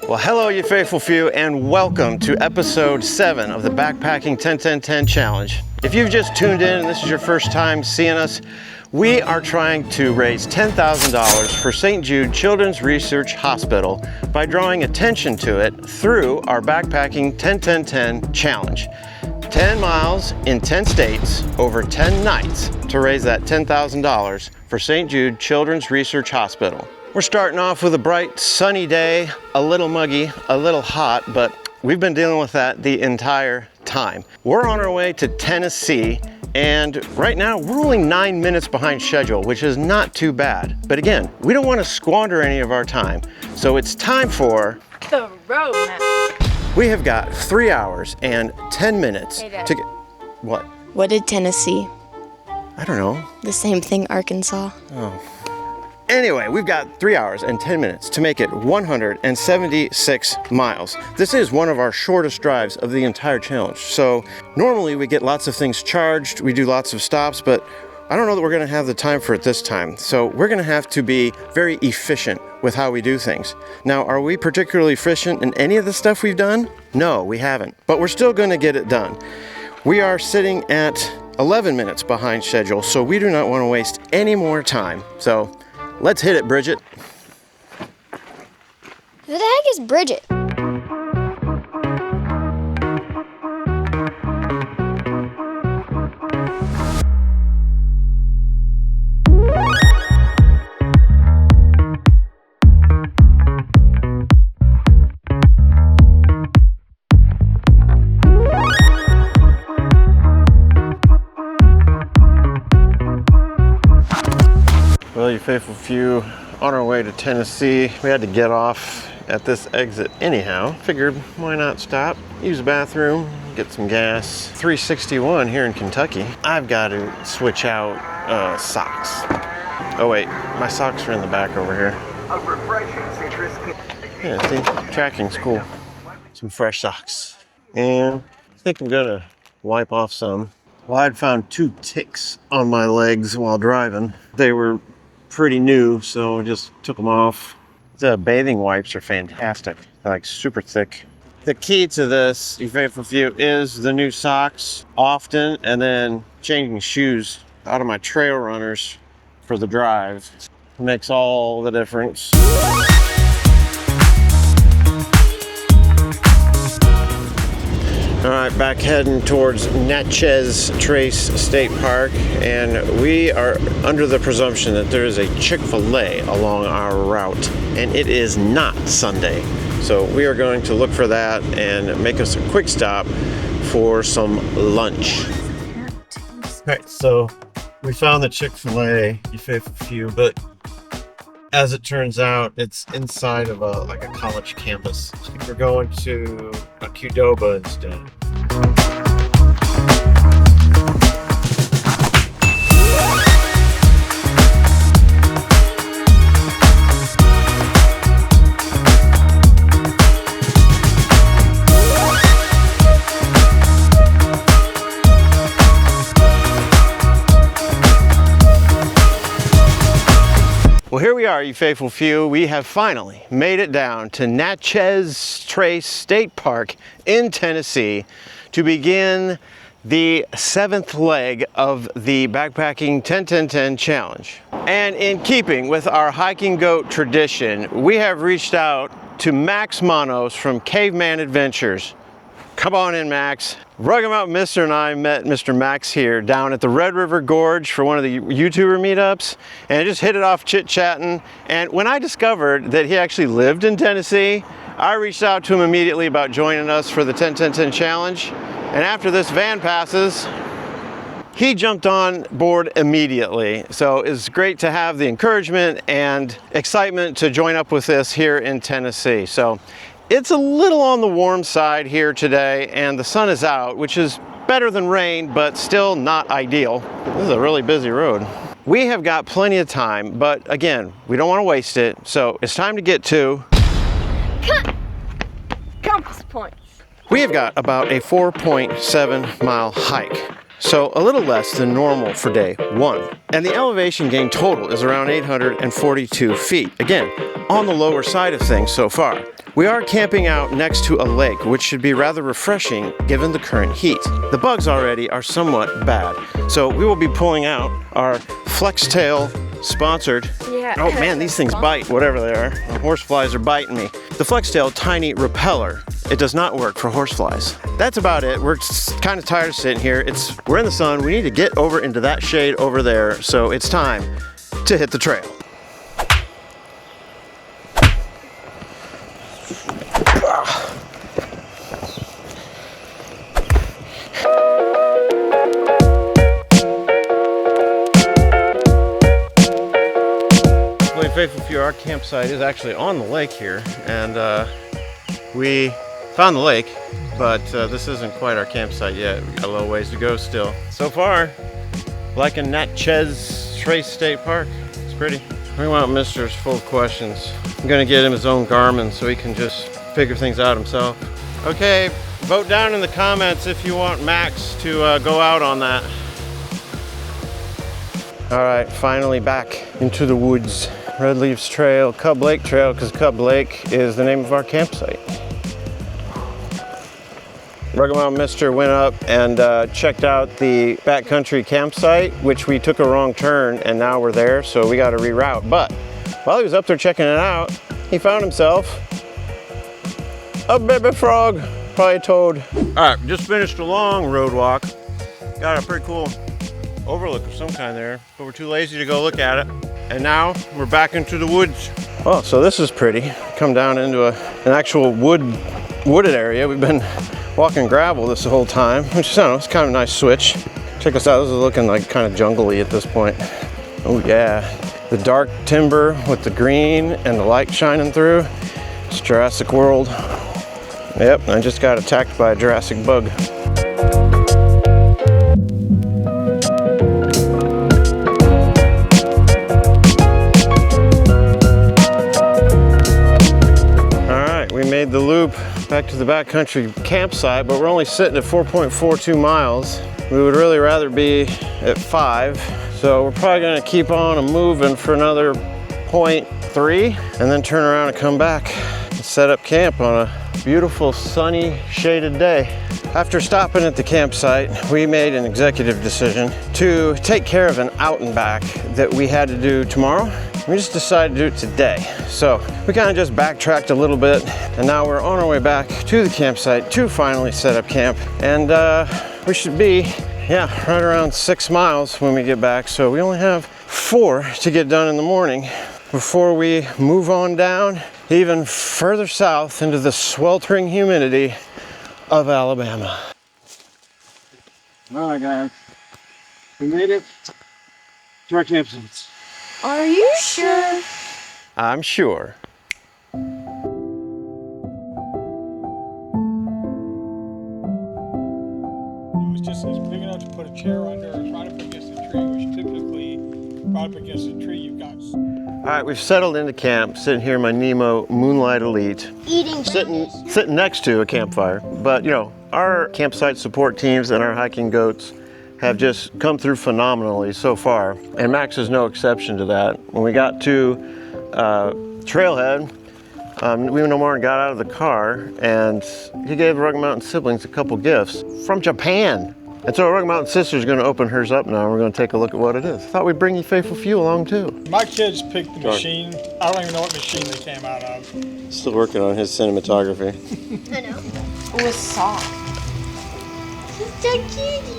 Well, hello, you faithful few, and welcome to episode 7 of the Backpacking 10-10-10 Challenge. If you've just tuned in and this is your first time seeing us, we are trying to raise $10,000 for St. Jude Children's Research Hospital by drawing attention to it through our Backpacking 10-10-10 Challenge. 10 miles in 10 states over 10 nights to raise that $10,000 for St. Jude Children's Research Hospital. We're starting off with a bright sunny day, a little muggy, a little hot, but we've been dealing with that the entire time. We're on our way to Tennessee, and right now we're only 9 minutes behind schedule, which is not too bad. But again, we don't want to squander any of our time, so it's time for the road map. We have got 3 hours and 10 minutes to get... What? What did Tennessee? I don't know. The same thing Arkansas. Oh. Anyway, we've got 3 hours and 10 minutes to make it 176 miles. This is one of our shortest drives of the entire challenge. So normally we get lots of things charged, we do lots of stops, but I don't know that we're gonna have the time for it this time. So we're gonna have to be very efficient with how we do things. Now, are we particularly efficient in any of the stuff we've done? No, we haven't, but we're still gonna get it done. We are sitting at 11 minutes behind schedule, so we do not wanna waste any more time. So let's hit it, Bridget. Who the heck is Bridget? Well, you faithful few, on our way to Tennessee. We had to get off at this exit anyhow. Figured, why not stop, use the bathroom, get some gas. 361 here in Kentucky. I've got to switch out socks. Oh wait, my socks are in the back over here. A refreshing citrus. Yeah, see, tracking's cool. Some fresh socks. And I think I'm gonna wipe off some. Well, I'd found 2 ticks on my legs while driving. They were pretty new, so I just took them off. The bathing wipes are fantastic. They're like super thick. The key to this, you faithful few, is the new socks often, and then changing shoes out of my trail runners for the drive. It makes all the difference. All right, back heading towards Natchez Trace State Park, and we are under the presumption that there is a Chick-fil-A along our route, and it is not Sunday. So we are going to look for that and make us a quick stop for some lunch. All right, so we found the Chick-fil-A, you faithful few, but as it turns out, it's inside of a college campus. I think we're going to a Qdoba instead. Well, here we are, you faithful few. We have finally made it down to Natchez Trace State Park in Tennessee to begin the 7th leg of the Backpacking 10-10-10 Challenge. And in keeping with our hiking goat tradition, we have reached out to Max Manos from Caveman Adventures. Come on in, Max. Rugged Mountain Mister and I met Mr. Max here down at the Red River Gorge for one of the YouTuber meetups, and just hit it off chit-chatting. And when I discovered that he actually lived in Tennessee, I reached out to him immediately about joining us for the 10-10-10 Challenge. And after this van passes, he jumped on board immediately. So it's great to have the encouragement and excitement to join up with this here in Tennessee. So it's a little on the warm side here today, and the sun is out, which is better than rain, but still not ideal. This is a really busy road. We have got plenty of time, but again, we don't want to waste it. So it's time to get to Compass points. We have got about a 4.7 mile hike So a little less than normal for day 1. And the elevation gain total is around 842 feet. Again, on the lower side of things so far. We are camping out next to a lake, which should be rather refreshing given the current heat. The bugs already are somewhat bad, so we will be pulling out our Flextail sponsored. Yeah. Oh man, these things bite, whatever they are. The horseflies are biting me. The Flextail Tiny Repeller. It does not work for horseflies. That's about it. We're kind of tired of sitting here. We're in the sun. We need to get over into that shade over there, so it's time to hit the trail. Faithful few, our campsite is actually on the lake here, and we found the lake, but this isn't quite our campsite yet. We got a little ways to go still. So far, like in Natchez Trace State Park, it's pretty. We want Mister's full of questions. I'm gonna get him his own Garmin so he can just figure things out himself. Okay, vote down in the comments if you want Max to go out on that. All right, finally back into the woods. Red Leaves Trail, Cub Lake Trail, because Cub Lake is the name of our campsite. Rugged Mountain Mister went up and checked out the backcountry campsite, which we took a wrong turn and now we're there, so we got to reroute. But while he was up there checking it out, he found himself a baby frog, probably a toad. All right, just finished a long road walk. Got a pretty cool overlook of some kind there, but we're too lazy to go look at it. And now we're back into the woods. Oh, so this is pretty. Come down into an actual wooded area. We've been walking gravel this whole time, which I don't know, it's kind of a nice switch. Check us out, this is looking like kind of jungly at this point. Oh yeah, the dark timber with the green and the light shining through. It's Jurassic World. Yep, I just got attacked by a Jurassic bug. Made the loop back to the backcountry campsite, but we're only sitting at 4.42 miles. We would really rather be at 5, so we're probably going to keep on moving for another 0.3 and then turn around and come back and set up camp on a beautiful sunny shaded day. After stopping at the campsite, we made an executive decision to take care of an out and back that we had to do tomorrow. We just decided to do it today. So we kind of just backtracked a little bit, and now we're on our way back to the campsite to finally set up camp. And we should be, yeah, right around 6 miles when we get back. So we only have 4 to get done in the morning before we move on down even further south into the sweltering humidity of Alabama. All right, guys, we made it to our campsite. Are you sure? I'm sure. It's big enough to put a chair under, it's right up against the tree, which typically right up against the tree you've got. All right, we've settled into camp, sitting here in my Nemo Moonlight Elite. Eating Sitting next to a campfire. But you know, our campsite support teams and our hiking goats have just come through phenomenally so far, and Max is no exception to that. When we got to Trailhead, we went no more and got out of the car, and he gave Rugged Mountain siblings a couple gifts from Japan. And so Rugged Mountain sister is going to open hers up now, and we're going to take a look at what it is. Thought we'd bring you Faithful Few along too. My kids picked the machine. I don't even know what machine they came out of. Still working on his cinematography. I know. It was soft. It's a kitty.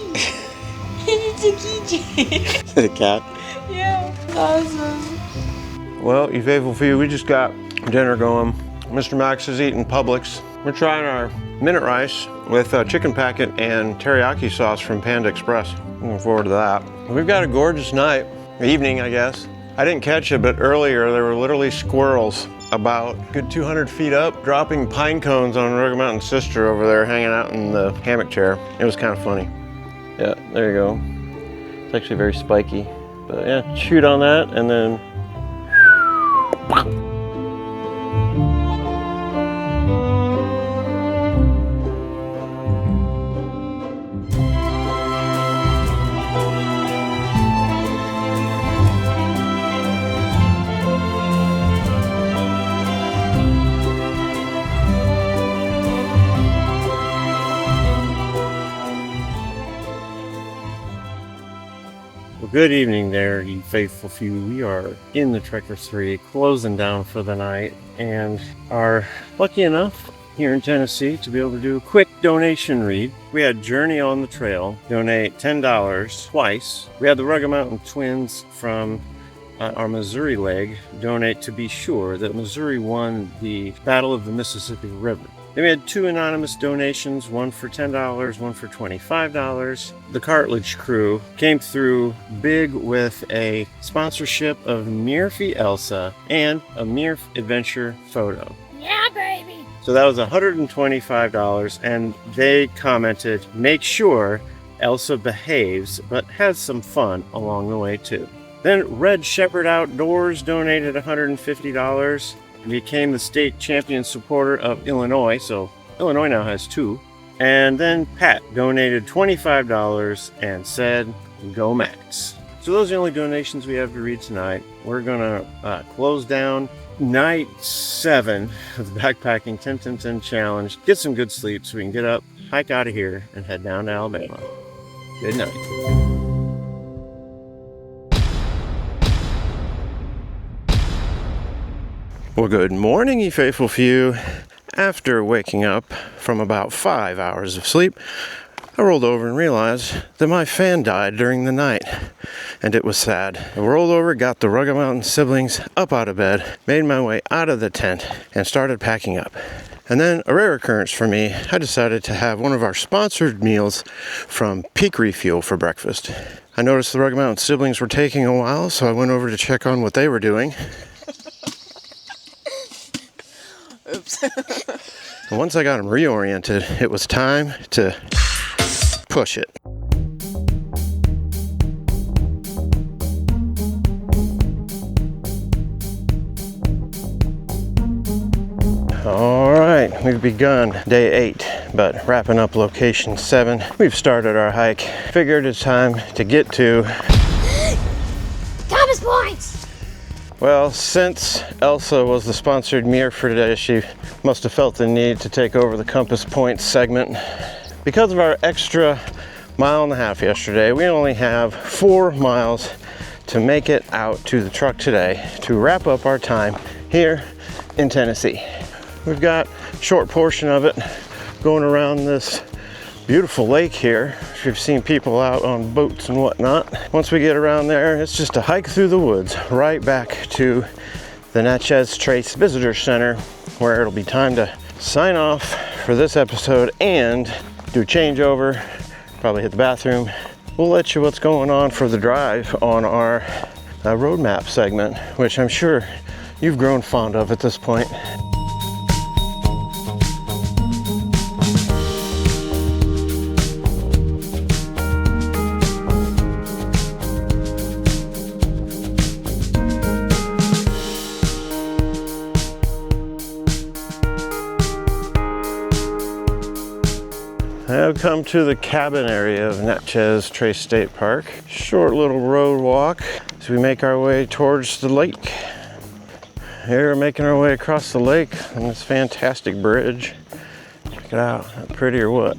It's a kitty. Is it a cat? Yeah, awesome. Well, you Faithful Few, we just got dinner going. Mr. Max is eating Publix. We're trying our minute rice with a chicken packet and teriyaki sauce from Panda Express. Looking forward to that. We've got a gorgeous night, evening, I guess. I didn't catch it, but earlier there were literally squirrels about a good 200 feet up, dropping pine cones on Rugged Mountain sister over there, hanging out in the hammock chair. It was kind of funny. Yeah, there you go. It's actually very spiky, but yeah, shoot on that and then Good evening there, you faithful few. We are in the Trekker 3, closing down for the night, and are lucky enough here in Tennessee to be able to do a quick donation read. We had Journey on the Trail donate $10 twice. We had the Rugged Mountain Twins from our Missouri leg donate to be sure that Missouri won the Battle of the Mississippi River. Then we had 2 anonymous donations, one for $10, one for $25. The Cartilage crew came through big with a sponsorship of Murphy Elsa and a Murph Adventure photo. Yeah, baby. So that was $125, and they commented, make sure Elsa behaves, but has some fun along the way too. Then Red Shepherd Outdoors donated $150 and became the state champion supporter of Illinois, so Illinois now has 2. And then Pat donated $25 and said, go Max. So those are the only donations we have to read tonight. We're gonna close down night 7 of the Backpacking 10-10-10 Challenge, get some good sleep so we can get up, hike out of here, and head down to Alabama. Good night. Well, good morning, ye faithful few. After waking up from about 5 hours of sleep, I rolled over and realized that my fan died during the night, and it was sad. I rolled over, got the Rugged Mountain siblings up out of bed, made my way out of the tent, and started packing up. And then, a rare occurrence for me, I decided to have one of our sponsored meals from Peak Refuel for breakfast. I noticed the Rugged Mountain siblings were taking a while, so I went over to check on what they were doing. Oops. And once I got them reoriented, it was time to push it. All right, we've begun day 8, but wrapping up location 7. We've started our hike. Figured it's time to get to Thomas points. Well, since Elsa was the sponsored mirror for today, she must have felt the need to take over the compass points segment. Because of our extra 1.5 miles yesterday, we only have 4 miles to make it out to the truck today to wrap up our time here in Tennessee. We've got a short portion of it going around this beautiful lake here. You've seen people out on boats and whatnot. Once we get around there, it's just a hike through the woods right back to the Natchez Trace Visitor Center, where it'll be time to sign off for this episode and do a changeover, probably hit the bathroom. We'll let you what's going on for the drive on our road map segment, which I'm sure you've grown fond of at this point. I've come to the cabin area of Natchez Trace State Park. Short little road walk as we make our way towards the lake. Here we're making our way across the lake on this fantastic bridge. Check it out, not pretty or what?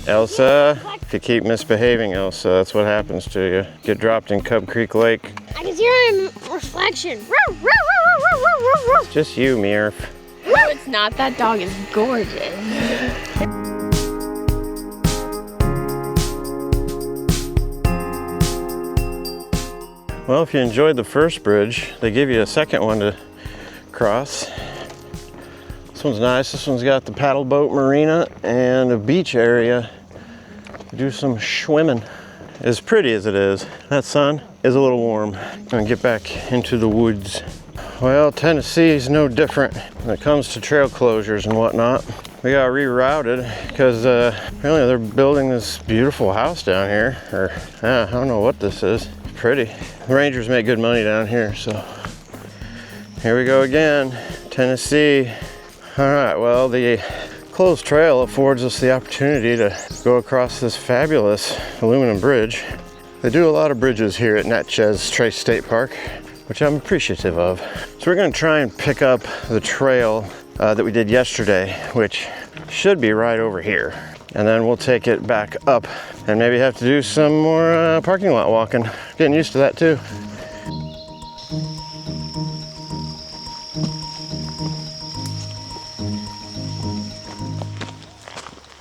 Elsa, if you keep misbehaving, Elsa, that's what happens to you. Get dropped in Cub Creek Lake. I can see my reflection. It's just you, Murph. No, it's not. That dog is gorgeous. Well, if you enjoyed the first bridge, they give you a second one to cross. This one's nice. This one's got the paddle boat marina and a beach area to do some swimming. As pretty as it is, that sun is a little warm. Gonna get back into the woods. Well, Tennessee is no different when it comes to trail closures and whatnot. We got rerouted because apparently they're building this beautiful house down here, or I don't know what this is. It's pretty. The Rangers make good money down here, so here we go again, Tennessee. All right, well, the closed trail affords us the opportunity to go across this fabulous aluminum bridge. They do a lot of bridges here at Natchez Trace State Park, which I'm appreciative of. So we're gonna try and pick up the trail that we did yesterday, which should be right over here. and then we'll take it back up and maybe have to do some more parking lot walking. Getting used to that too.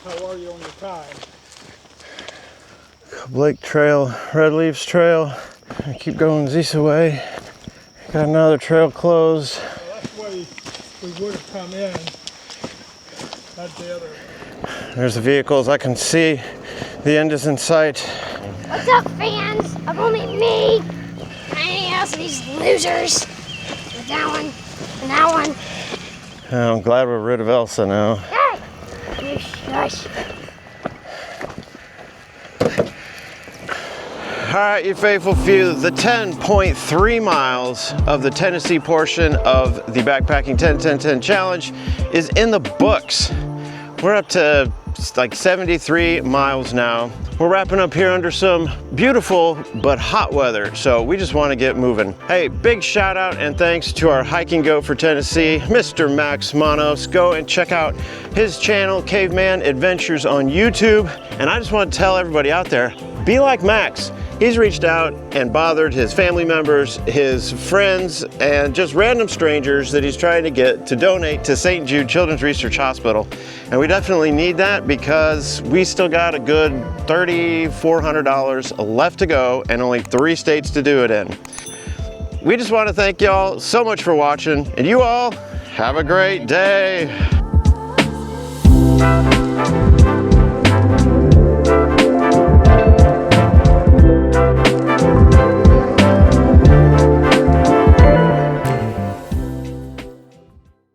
How are you on your time? Blake Trail, Red Leaves Trail. I keep going this way. Got another trail closed. Well, that's the way we would have come in. That's the other. There's the vehicles. I can see the end is in sight. What's up, fans? Of only me. Anything else of these losers? With that one and that one. I'm glad we're rid of Elsa now. Hey! You shush. All right, you faithful few, the 10.3 miles of the Tennessee portion of the Backpacking 10-10-10 Challenge is in the books. We're up to like 73 miles now. We're wrapping up here under some beautiful but hot weather, so we just want to get moving. Hey, big shout out and thanks to our hiking goat for Tennessee, Mr. Max Manos. Go and check out his channel, Caveman Adventures on YouTube. And I just want to tell everybody out there, be like Max. He's reached out and bothered his family members, his friends, and just random strangers that he's trying to get to donate to St. Jude Children's Research Hospital. And we definitely need that because we still got a good $3,400 left to go and only 3 states to do it in. We just want to thank y'all so much for watching, and you all have a great day.